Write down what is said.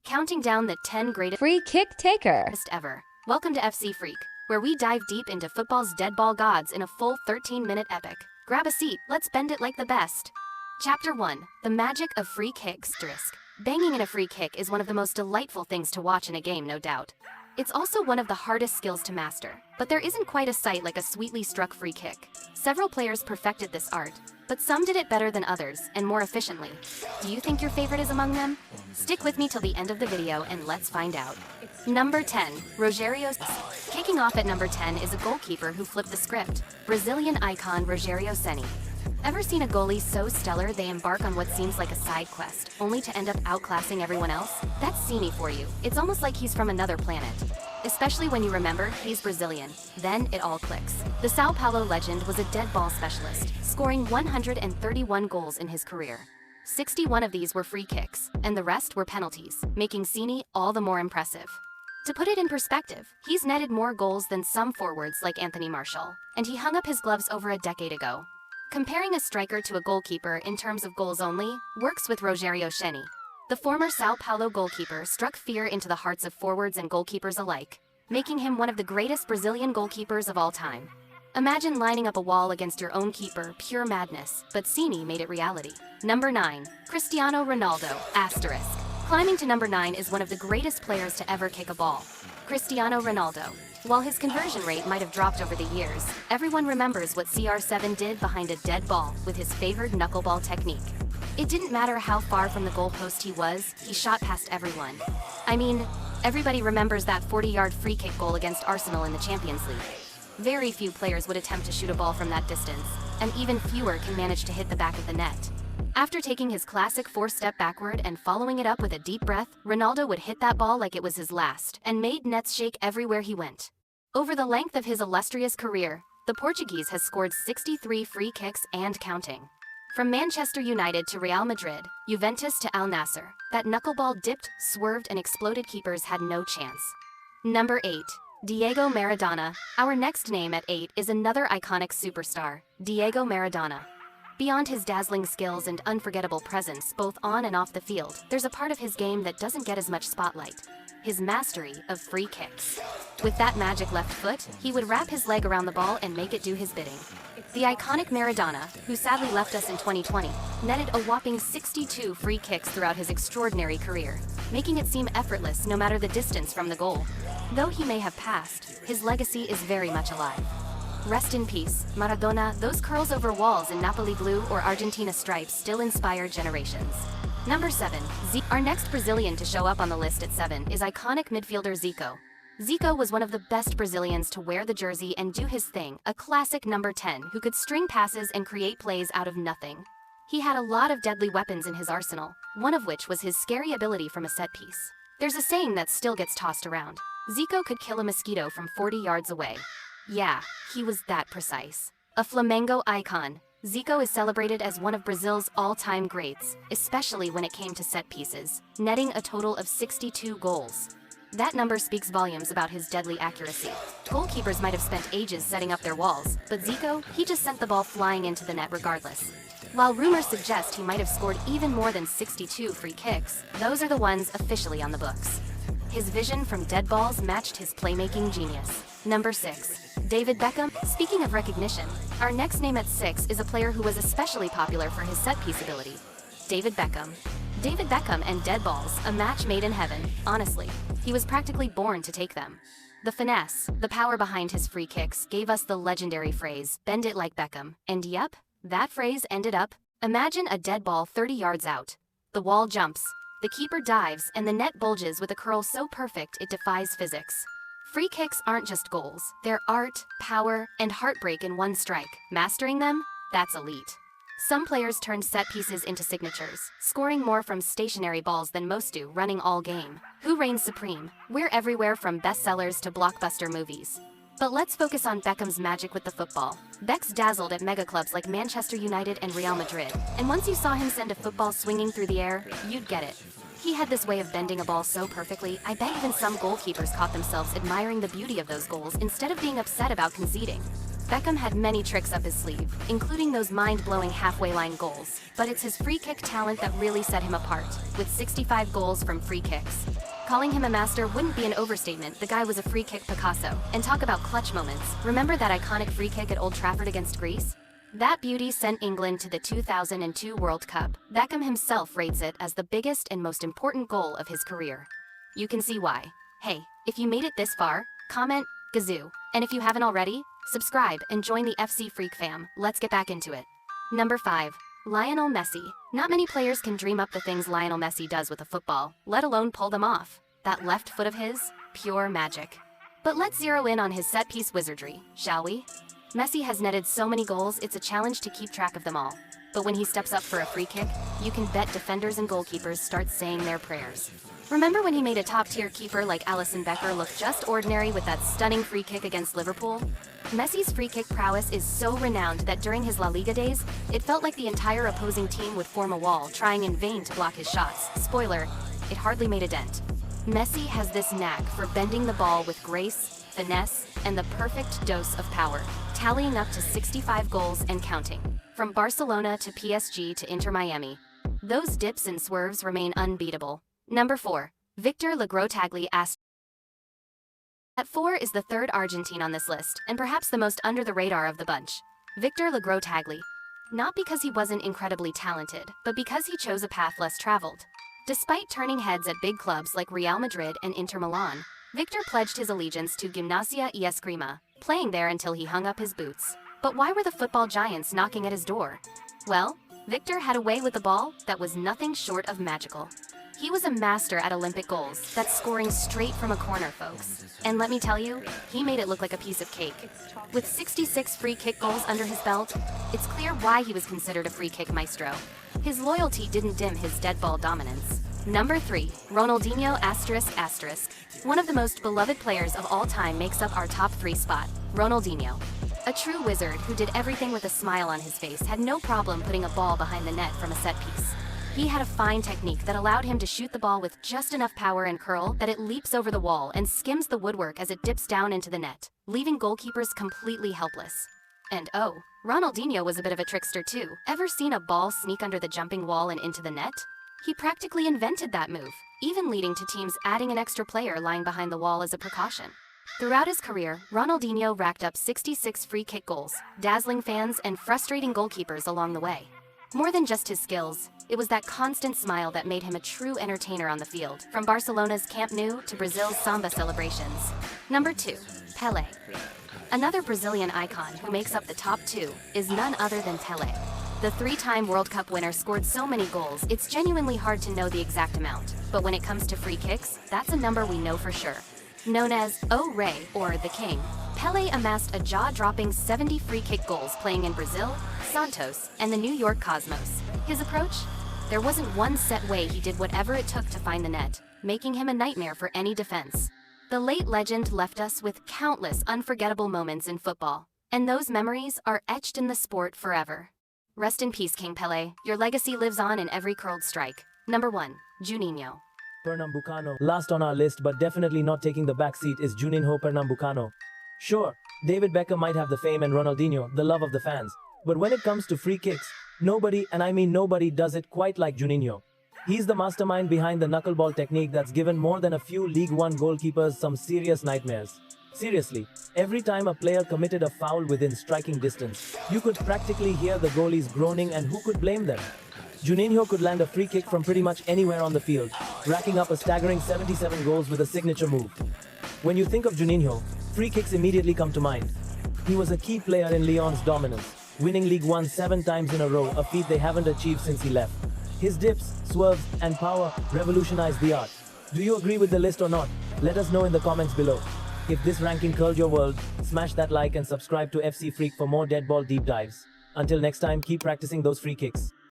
counting down the 10 greatest Free kick taker. ever. Welcome to FC Freak, where we dive deep into football's dead ball gods in a full 13-minute epic. Grab a seat, let's bend it like the best. Chapter 1. The Magic of Free Kicks. Banging in a free kick is one of the most delightful things to watch in a game, no doubt. It's also one of the hardest skills to master, but there isn't quite a sight like a sweetly struck free kick. Several players perfected this art, but some did it better than others, and more efficiently. Do you think your favorite is among them? Stick with me till the end of the video and let's find out. Number 10. Rogerio Ceni. Kicking off at number 10 is a goalkeeper who flipped the script. Brazilian icon Rogerio Ceni. Ever seen a goalie so stellar they embark on what seems like a side quest, only to end up outclassing everyone else? That's Ceni for you. It's almost like he's from another planet. Especially when you remember he's Brazilian. Then it all clicks. The Sao Paulo legend was a dead ball specialist, scoring 131 goals in his career. 61 of these were free kicks, and the rest were penalties, making Ceni all the more impressive. To put it in perspective, he's netted more goals than some forwards like Anthony Martial, and he hung up his gloves over a decade ago. Comparing a striker to a goalkeeper in terms of goals only works with Rogerio Ceni. The former Sao Paulo goalkeeper struck fear into the hearts of forwards and goalkeepers alike, making him one of the greatest Brazilian goalkeepers of all time. Imagine lining up a wall against your own keeper, pure madness, but Ceni made it reality. Number 9. Cristiano Ronaldo, *. Climbing to number 9 is one of the greatest players to ever kick a ball. Cristiano Ronaldo. While his conversion rate might have dropped over the years, everyone remembers what CR7 did behind a dead ball with his favored knuckleball technique. It didn't matter how far from the goalpost he was, he shot past everyone. I mean, everybody remembers that 40-yard free kick goal against Arsenal in the Champions League. Very few players would attempt to shoot a ball from that distance, and even fewer can manage to hit the back of the net. After taking his classic 4-step backward and following it up with a deep breath, Ronaldo would hit that ball like it was his last, and made nets shake everywhere he went. Over the length of his illustrious career, the Portuguese has scored 63 free kicks and counting. From Manchester United to Real Madrid, Juventus to Al Nassr, that knuckleball dipped, swerved, and exploded keepers had no chance. Number 8. Diego Maradona. Our next name at 8 is another iconic superstar, Diego Maradona. Beyond his dazzling skills and unforgettable presence both on and off the field, there's a part of his game that doesn't get as much spotlight: his mastery of free kicks. With that magic left foot, he would wrap his leg around the ball and make it do his bidding. The iconic Maradona, who sadly left us in 2020, netted a whopping 62 free kicks throughout his extraordinary career, making it seem effortless no matter the distance from the goal. Though he may have passed, his legacy is very much alive. Rest in peace, Maradona. Those curls over walls in Napoli blue or Argentina stripes still inspire generations. Number 7. Our next Brazilian to show up on the list at 7 is iconic midfielder Zico. Zico was one of the best Brazilians to wear the jersey and do his thing, a classic number 10 who could string passes and create plays out of nothing. He had a lot of deadly weapons in his arsenal, one of which was his scary ability from a set piece. There's a saying that still gets tossed around: Zico could kill a mosquito from 40 yards away. Yeah, he was that precise. A Flamengo icon, Zico is celebrated as one of Brazil's all-time greats, especially when it came to set pieces, netting a total of 62 goals. That number speaks volumes about his deadly accuracy. Goalkeepers might have spent ages setting up their walls, but Zico, he just sent the ball flying into the net regardless. While rumors suggest he might have scored even more than 62 free kicks, those are the ones officially on the books. His vision from dead balls matched his playmaking genius. Number 6. David Beckham. Speaking of recognition, our next name at 6 is a player who was especially popular for his set-piece ability: David Beckham. David Beckham and dead balls, a match made in heaven. Honestly, he was practically born to take them. The finesse, the power behind his free kicks gave us the legendary phrase, "Bend it like Beckham." And yep, that phrase ended up. Imagine a dead ball 30 yards out. The wall jumps, the keeper dives, and the net bulges with a curl so perfect it defies physics. Free kicks aren't just goals. They're art, power, and heartbreak in one strike. Mastering them? That's elite. Some players turned set pieces into signatures, scoring more from stationary balls than most do running all game. Who reigns supreme? We're everywhere from bestsellers to blockbuster movies. But let's focus on Beckham's magic with the football. Beck's dazzled at mega clubs like Manchester United and Real Madrid, and once you saw him send a football swinging through the air, you'd get it. He had this way of bending a ball so perfectly, I bet even some goalkeepers caught themselves admiring the beauty of those goals instead of being upset about conceding. Beckham had many tricks up his sleeve, including those mind-blowing halfway line goals, but it's his free kick talent that really set him apart, with 65 goals from free kicks. Calling him a master wouldn't be an overstatement. The guy was a free kick Picasso. And talk about clutch moments. Remember that iconic free kick at Old Trafford against Greece? That beauty sent England to the 2002 World Cup. Beckham himself rates it as the biggest and most important goal of his career. You can see why. Hey, if you made it this far, comment Gazoo. And if you haven't already, subscribe and join the FC Freak fam. Let's get back into it. Number 5. Lionel Messi. Not many players can dream up the things Lionel Messi does with a football, let alone pull them off. That left foot of his, pure magic. But let's zero in on his set-piece wizardry, shall we? Messi has netted so many goals, it's a challenge to keep track of them all. But when he steps up for a free kick, you can bet defenders and goalkeepers start saying their prayers. Remember when he made a top-tier keeper like Alisson Becker look just ordinary with that stunning free kick against Liverpool? Messi's free kick prowess is so renowned that during his La Liga days, it felt like the entire opposing team would form a wall, trying in vain to block his shots. Spoiler, it hardly made a dent. Messi has this knack for bending the ball with grace, finesse, and the perfect dose of power, tallying up to 65 goals and counting. From Barcelona to PSG to Inter Miami, those dips and swerves remain unbeatable. Number 4. Victor Legrotaglie. At 4 is the third Argentine on this list, and perhaps the most under the radar of the bunch. Victor Legrotaglie. Not because he wasn't incredibly talented, but because he chose a path less traveled. Despite turning heads at big clubs like Real Madrid and Inter Milan, Victor pledged his allegiance to Gimnasia y Esgrima, playing there until he hung up his boots. But why were the football giants knocking at his door? Well, Victor had a way with the ball that was nothing short of magical. He was a master at Olympic goals, that's scoring straight from a corner, folks. And let me tell you, he made it look like a piece of cake. With 66 free kick goals under his belt, it's clear why he was considered a free kick maestro. His loyalty didn't dim his dead ball dominance. Number 3. Ronaldinho ***. One of the most beloved players of all time makes up our top 3 spot, Ronaldinho. A true wizard who did everything with a smile on his face had no problem putting a ball behind the net from a set piece. He had a fine technique that allowed him to shoot the ball with just enough power and curl that it leaps over the wall and skims the woodwork as it dips down into the net, leaving goalkeepers completely helpless. And oh, Ronaldinho was a bit of a trickster too. Ever seen a ball sneak under the jumping wall and into the net? He practically invented that move, even leading to teams adding an extra player lying behind the wall as a precaution. Throughout his career, Ronaldinho racked up 66 free kick goals, dazzling fans and frustrating goalkeepers along the way. More than just his skills, it was that constant smile that made him a true entertainer on the field, from Barcelona's Camp Nou to Brazil's samba celebrations. Number 2. Pele. Another Brazilian icon who makes up the top 2 is none other than Pele. The 3-time World Cup winner scored so many goals, it's genuinely hard to know the exact amount. But when it comes to free kicks, that's a number we know for sure. Known as O Rei, or the King, Pele amassed a jaw-dropping 70 free kick goals playing in Brazil, Santos, and the New York Cosmos. His approach? There wasn't one set way, he did whatever it took to find the net, making him a nightmare for any defense. The late legend left us with countless unforgettable moments in football, and those memories are etched in the sport forever. Rest in peace, King Pele. Your legacy lives on in every curled strike. Number 1. Juninho Pernambucano. Last on our list, but definitely not taking the back seat, is Juninho Pernambucano. Sure, David Beckham might have the fame and Ronaldinho, the love of the fans. But when it comes to free kicks, nobody, and I mean nobody, does it quite like Juninho. He's the mastermind behind the knuckleball technique that's given more than a few League One goalkeepers some serious nightmares. Seriously, every time a player committed a foul within striking distance, you could practically hear the goalies groaning, and who could blame them? Juninho could land a free kick from pretty much anywhere on the field, racking up a staggering 77 goals with a signature move. When you think of Juninho, free kicks immediately come to mind. He was a key player in Lyon's dominance, winning League One 7 times in a row, a feat they haven't achieved since he left. His dips, swerves, and power revolutionized the art. Do you agree with the list or not? Let us know in the comments below. If this ranking curled your world, smash that like and subscribe to FC Freak for more dead ball deep dives. Until next time, keep practicing those free kicks.